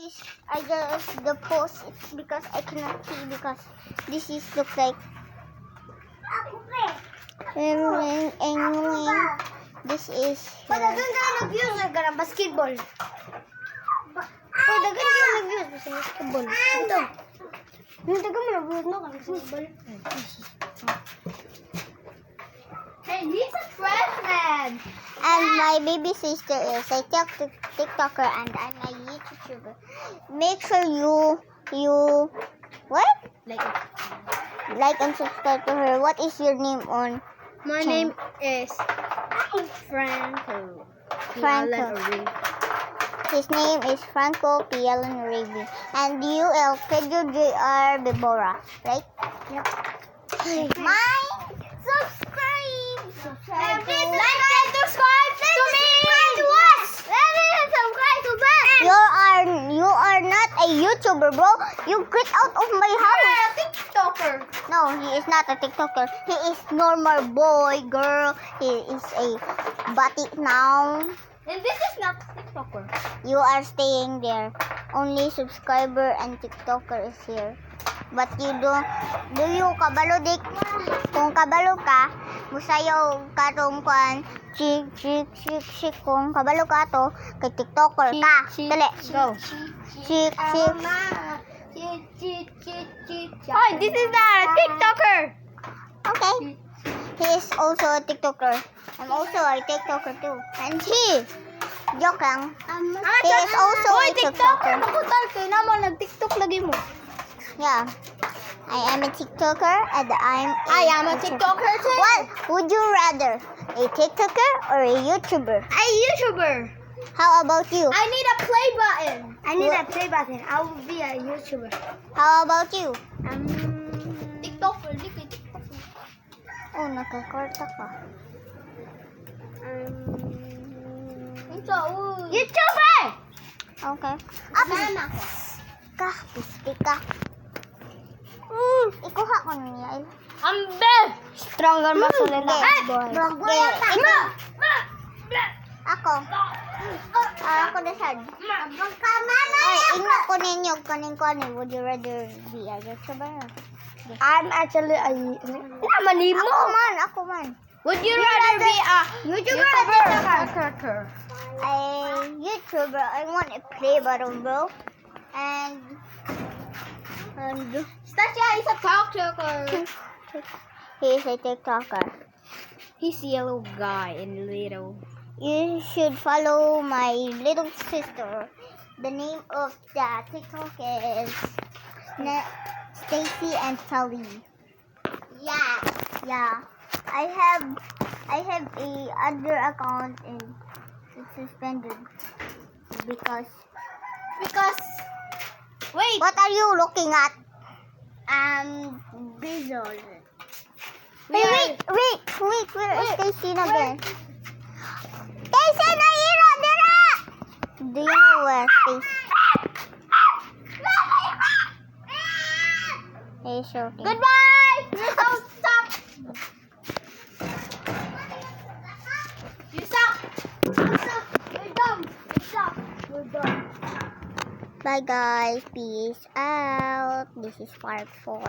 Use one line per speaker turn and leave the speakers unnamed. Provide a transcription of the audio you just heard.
is I just the post. It's because I cannot see because this is look like. This is.
Padagan ka nag-views na basketball. Padagan ka nag-views sa basketball. Ito. Padagan mo nag-views na ka basketball. Hey, he's a freshman.
And my baby sister is a TikToker and I'm a YouTuber. Make sure you what? Like and subscribe to her. What is your name on?
My name is Franco.
Franco. His name is Franco Pialan Raby. And you, El Pedro Jr. Bibora, right?
Yep.
Mine, subscribe.
Like and subscribe to me. Subscribe to us. Subscribe to us.
You are not a YouTuber, bro. You get out of my house.
TikToker.
No, he is not a TikToker. He is normal boy, girl. He is a batik now.
And this is not TikToker.
You are staying there. Only subscriber and TikToker is here. But you do you kabalo dik? Kung kabalo ka, musayaw ka tong kwan, chik. Kung kabalo ka to, kay TikToker ka. Dali, go. Chik.
Oh, this is not a TikToker.
Okay. He is also a TikToker. I'm also a TikToker too. And he, joke lang. He is also a TikToker.
Makutal kayo naman, nag-TikTok lagi mo.
Yeah. I am a TikToker and
I am a TikToker too.
What would you rather? A TikToker or a YouTuber?
A YouTuber.
How about you?
I need a play button. I need a play button. I will be a YouTuber.
How about you?
TikToker. Di ko TikToker.
Oh, nakakorta ka.
YouTuber!
Okay.
Sana ko.
Pisti ka. Ikuha ko niya.
Ambe! Stronger muscle in that boy.
Ako. Ako na sad. Ay, ino ko ninyo. Would you rather be a YouTuber?
I'm actually a...
Ako man.
Would you rather be a YouTuber or TikToker?
A YouTuber. I want a play button, bro. And
Stacia is a TikToker.
he is a TikToker.
He's yellow guy and little.
You should follow my little sister. The name of the TikTok is Stacy and Sally. Yeah. I have a other account and it's suspended because.
Wait.
What are you looking at?
Bizzle.
Wait. Where is Stacy na again? Stacy na hira, dira! Do you know where Stacy? Hey, shorty.
Goodbye. Stop. You suck. You're dumb. You're dumb.
Bye guys. Peace out. This is part 4.